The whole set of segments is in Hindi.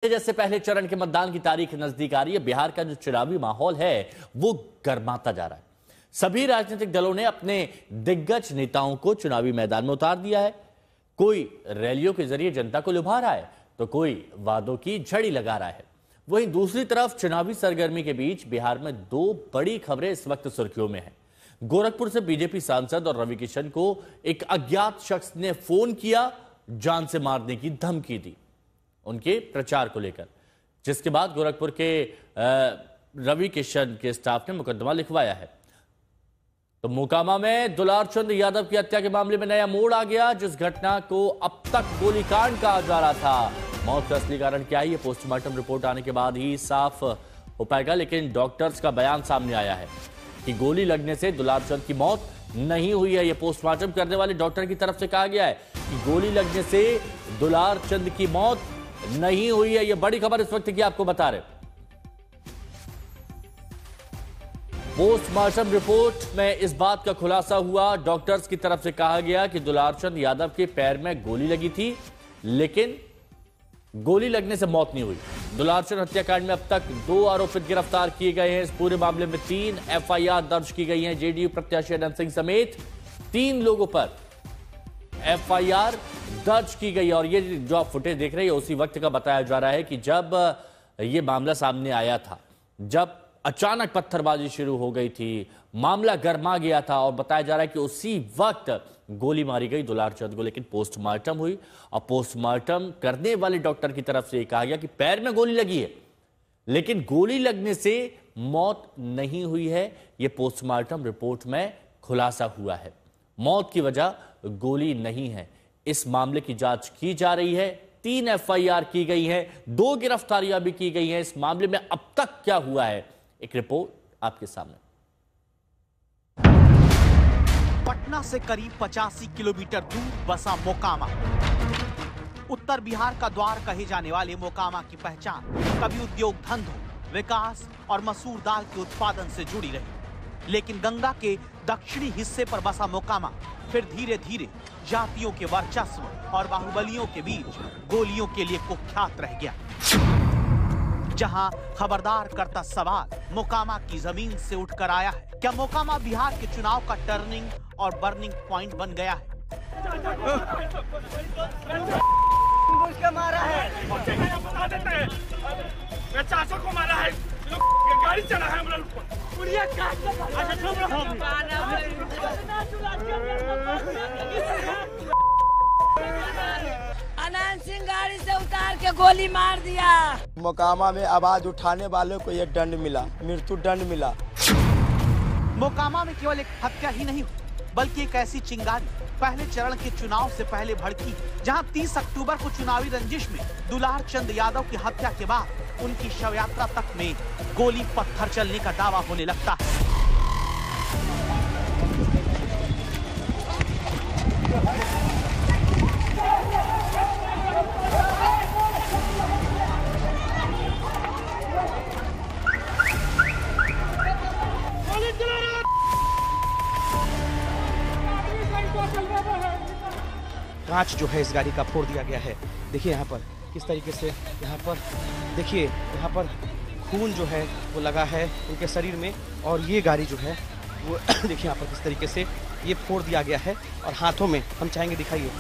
जैसे पहले चरण के मतदान की तारीख नजदीक आ रही है, बिहार का जो चुनावी माहौल है वो गर्माता जा रहा है। सभी राजनीतिक दलों ने अपने दिग्गज नेताओं को चुनावी मैदान में उतार दिया है। कोई रैलियों के जरिए जनता को लुभा रहा है तो कोई वादों की झड़ी लगा रहा है। वहीं दूसरी तरफ चुनावी सरगर्मी के बीच बिहार में दो बड़ी खबरें इस वक्त सुर्खियों में हैं। गोरखपुर से बीजेपी सांसद और रवि किशन को एक अज्ञात शख्स ने फोन किया, जान से मारने की धमकी दी उनके प्रचार को लेकर, जिसके बाद गोरखपुर के रवि किशन के स्टाफ ने मुकदमा लिखवाया है। तो मोकामा में दुलारचंद यादव की हत्या के मामले में नया मोड़ आ गया। जिस घटना को अब तक गोलीकांड कहा जा रहा था, मौत का असली कारण क्या है ये पोस्टमार्टम रिपोर्ट आने के बाद ही साफ हो पाएगा। लेकिन डॉक्टर्स का बयान सामने आया है कि गोली लगने से दुलारचंद की मौत नहीं हुई है। यह पोस्टमार्टम करने वाले डॉक्टर की तरफ से कहा गया है कि गोली लगने से दुलारचंद की मौत नहीं हुई है। यह बड़ी खबर इस वक्त की आपको बता रहे। पोस्टमार्टम रिपोर्ट में इस बात का खुलासा हुआ, डॉक्टर्स की तरफ से कहा गया कि दुलारचंद यादव के पैर में गोली लगी थी, लेकिन गोली लगने से मौत नहीं हुई। दुलारचंद हत्याकांड में अब तक 2 आरोपित गिरफ्तार किए गए हैं। इस पूरे मामले में 3 एफआईआर दर्ज की गई हैं। जेडीयू प्रत्याशी अनंत सिंह समेत 3 लोगों पर एफआईआर दर्ज की गई। और ये जो आप फुटेज देख रहे हैं उसी वक्त का बताया जा रहा है कि जब ये मामला सामने आया था, जब अचानक पत्थरबाजी शुरू हो गई थी, मामला गर्मा गया था और बताया जा रहा है कि उसी वक्त गोली मारी गई दुलारचंद को। लेकिन पोस्टमार्टम हुई और पोस्टमार्टम करने वाले डॉक्टर की तरफ से कहा गया कि पैर में गोली लगी है, लेकिन गोली लगने से मौत नहीं हुई है। यह पोस्टमार्टम रिपोर्ट में खुलासा हुआ है। मौत की वजह गोली नहीं है। इस मामले की जांच की जा रही है। 3 एफआईआर की गई है, 2 गिरफ्तारियां भी की गई हैं। इस मामले में अब तक क्या हुआ है, एक रिपोर्ट आपके सामने। पटना से करीब 85 किलोमीटर दूर बसा मोकामा। उत्तर बिहार का द्वार कहे जाने वाले मोकामा की पहचान कभी उद्योग धंधों, विकास और मसूर दाल के उत्पादन से जुड़ी रही। लेकिन गंगा के दक्षिणी हिस्से पर बसा मोकामा फिर धीरे धीरे जातियों के वर्चस्व और बाहुबलियों के बीच गोलियों के लिए कुख्यात रह गया। जहां खबरदार करता सवाल मोकामा की जमीन से उठकर आया है, क्या मोकामा बिहार के चुनाव का टर्निंग और बर्निंग पॉइंट बन गया है? मारा है, चाचा को मारा है, गाड़ी चला है, अनंत सिंह गाड़ी से उतार के गोली मार दिया। मोकामा में आवाज उठाने वालों को यह दंड मिला, मृत्यु दंड मिला। मोकामा में केवल एक हत्या ही नहीं बल्कि एक ऐसी चिंगारी पहले चरण के चुनाव से पहले भड़की, जहां 30 अक्टूबर को चुनावी रंजिश में दुलारचंद यादव की हत्या के बाद उनकी शव यात्रा तक में गोली पत्थर चलने का दावा होने लगता है। कांच जो है इस गाड़ी का फोड़ दिया गया है। देखिए यहाँ पर किस तरीके से, यहाँ पर देखिए, यहाँ पर खून जो है वो लगा है उनके शरीर में। और ये गाड़ी जो है वो देखिए यहाँ पर किस तरीके से ये फोड़ दिया गया है। और हाथों में हम चाहेंगे दिखाइए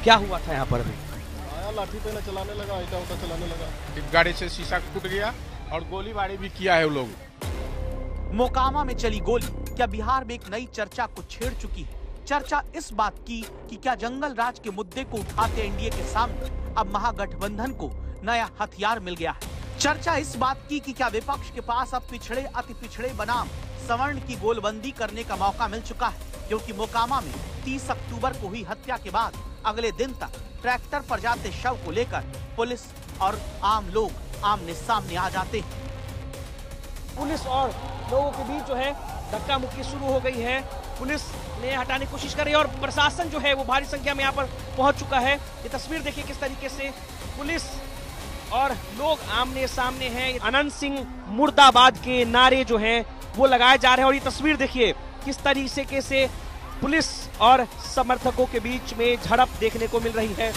क्या हुआ था यहाँ पर। आया लाठी पे ना चलाने लगा, ईटा उटा चलाने लगा, गाड़ी से शीशा टूट गया और गोलीबारी भी किया है वो लोग। मोकामा में चली गोली क्या बिहार में एक नई चर्चा को छेड़ चुकी है? चर्चा इस बात की कि क्या जंगल राज के मुद्दे को उठाते एनडीए के सामने अब महागठबंधन को नया हथियार मिल गया है। चर्चा इस बात की कि क्या विपक्ष के पास अब पिछड़े अति पिछड़े बनाम सवर्ण की गोलबंदी करने का मौका मिल चुका है, क्योंकि मोकामा में 30 अक्टूबर को हुई हत्या के बाद अगले दिन तक ट्रैक्टर पर जाते शव को लेकर पुलिस और आम लोग आमने सामने आ जाते हैं। पुलिस और लोगों के बीच जो है धक्का मुक्की शुरू हो गई है। पुलिस ने हटाने की कोशिश कर रही है और प्रशासन जो है वो भारी संख्या में यहाँ पर पहुंच चुका है। ये तस्वीर देखिए किस तरीके से पुलिस और लोग आमने सामने हैं। अनंत सिंह मुर्दाबाद के नारे जो हैं वो लगाए जा रहे हैं। और ये तस्वीर देखिए किस तरीके से पुलिस और समर्थकों के बीच में झड़प देखने को मिल रही है।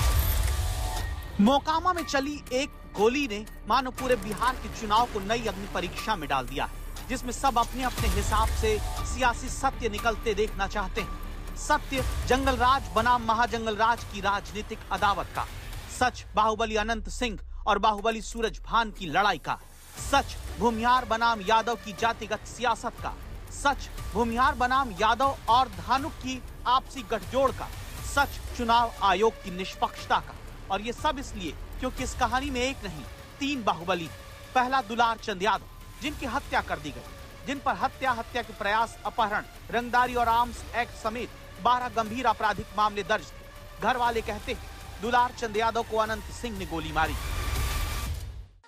मोकामा में चली एक गोली ने मानो पूरे बिहार के चुनाव को नई अग्नि परीक्षा में डाल दिया है, जिसमें सब अपने अपने हिसाब से सियासी सत्य निकलते देखना चाहते हैं। सत्य जंगल राज बनाम महाजंगल राज की राजनीतिक अदावत का, सच बाहुबली अनंत सिंह और बाहुबली सूरज भान की लड़ाई का, सच भूमिहार बनाम यादव की जातिगत सियासत का, सच भूमिहार बनाम यादव और धानुक की आपसी गठजोड़ का, सच चुनाव आयोग की निष्पक्षता का। और ये सब इसलिए क्योंकि इस कहानी में एक नहीं 3 बाहुबली। पहला दुलार चंद यादव, जिनकी हत्या कर दी गई, जिन पर हत्या के प्रयास, अपहरण, रंगदारी और आर्म्स एक्ट समेत 12 गंभीर आपराधिक मामले दर्ज थे। घर वाले कहते हैं दुलार चंद यादव को अनंत सिंह ने गोली मारी।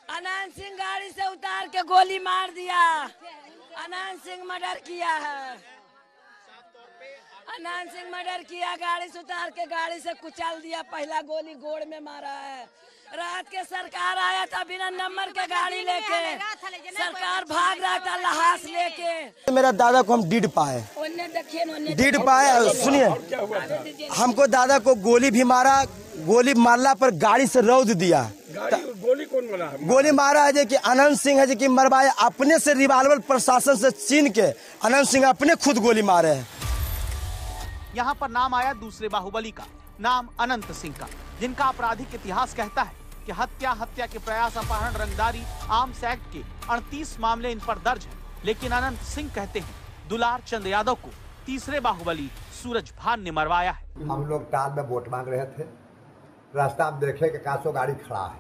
अनंत सिंह गाड़ी से उतार के गोली मार दिया। अनंत सिंह मर्डर किया है। अनंत सिंह मर्डर किया, गाड़ी से उतार के गाड़ी से कुचल दिया। पहला गोली गोड़ में मारा है। रात के सरकार आया था बिना नंबर के गाड़ी लेके, सरकार भाग रहा था लहास लेके। मेरा दादा को हम डीड पाए, डीड पाए। सुनिए, हमको दादा को गोली भी मारा, गोली मारला पर गाड़ी से रौद दिया। गोली कौन मारा? गोली मारा है कि अनंत सिंह है कि मरवाए, अपने से रिवाल्वर प्रशासन से छीन के अनंत सिंह अपने खुद गोली मारे हैं। यहाँ पर नाम आया दूसरे बाहुबली का, नाम अनंत सिंह का, जिनका आपराधिक इतिहास कहता है कि हत्या के प्रयास, अपहरण, रंगदारी, आर्म्स एक्ट के 38 मामले इन पर दर्ज हैं। लेकिन अनंत सिंह कहते हैं दुलार चंद यादव को तीसरे बाहुबली सूरज भान ने मरवाया है। हम लोग टाल में वोट मांग रहे थे, रास्ता में देखे कि 500 गाड़ी खड़ा है,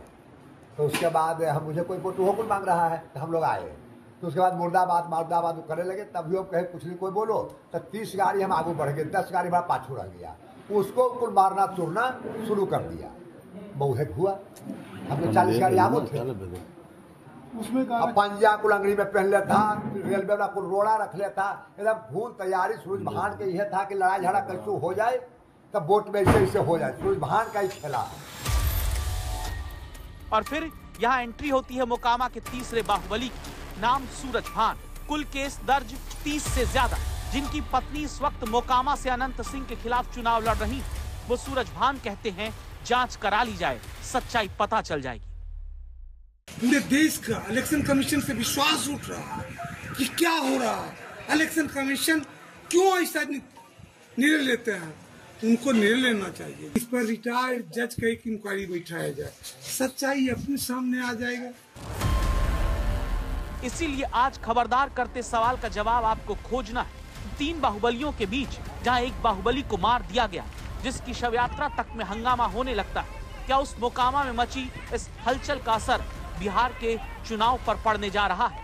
तो उसके बाद हम मुझे कोई वोट हो मांग रहा है, तो हम लोग आए। तो उसके बाद मुर्दाबाद करने लगे। तब भी हम कहे कुछ नहीं कोई बोलो, तो 30 गाड़ी हम आगे बढ़ गए, 10 गाड़ी हमारा पाछू रह गया। उसको कुल मारना तोड़ना शुरू कर दिया। बहुत हुआ, हमने 40 गाड़ी आगे थे। उसमें पंजा कुल अंगड़ी में पहन लेता, रेलवे वाला कुल रोड़ा रख लेता, एकदम फूल तैयारी। सूरज भान के यह था कि लड़ाई झगड़ा कैसे हो जाए, तब वोट में ऐसे हो जाए। सूरज भान का ही खेला। और फिर यहाँ एंट्री होती है मोकामा के तीसरे बाहुबली की, नाम सूरज भान। कुल केस दर्ज 30 से ज्यादा, जिनकी पत्नी इस वक्त मोकामा से अनंत सिंह के खिलाफ चुनाव लड़ रही है। वो सूरज भान कहते हैं जांच करा ली जाए, सच्चाई पता चल जाएगी। पूरे देश का इलेक्शन कमीशन से विश्वास उठ रहा है कि क्या हो रहा है, इलेक्शन कमीशन क्यों ऐसा निर्णय लेते हैं। उनको निर्णय लेना चाहिए। इस पर रिटायर्ड जज का एक इंक्वायरी बैठाया जाए, सच्चाई अपने सामने आ जाएगा। इसीलिए आज खबरदार करते सवाल का जवाब आपको खोजना है। 3 बाहुबलियों के बीच जहां एक बाहुबली को मार दिया गया, जिसकी शव यात्रा तक में हंगामा होने लगता है, क्या उस मोकामा में मची इस हलचल का असर बिहार के चुनाव पर पड़ने जा रहा है?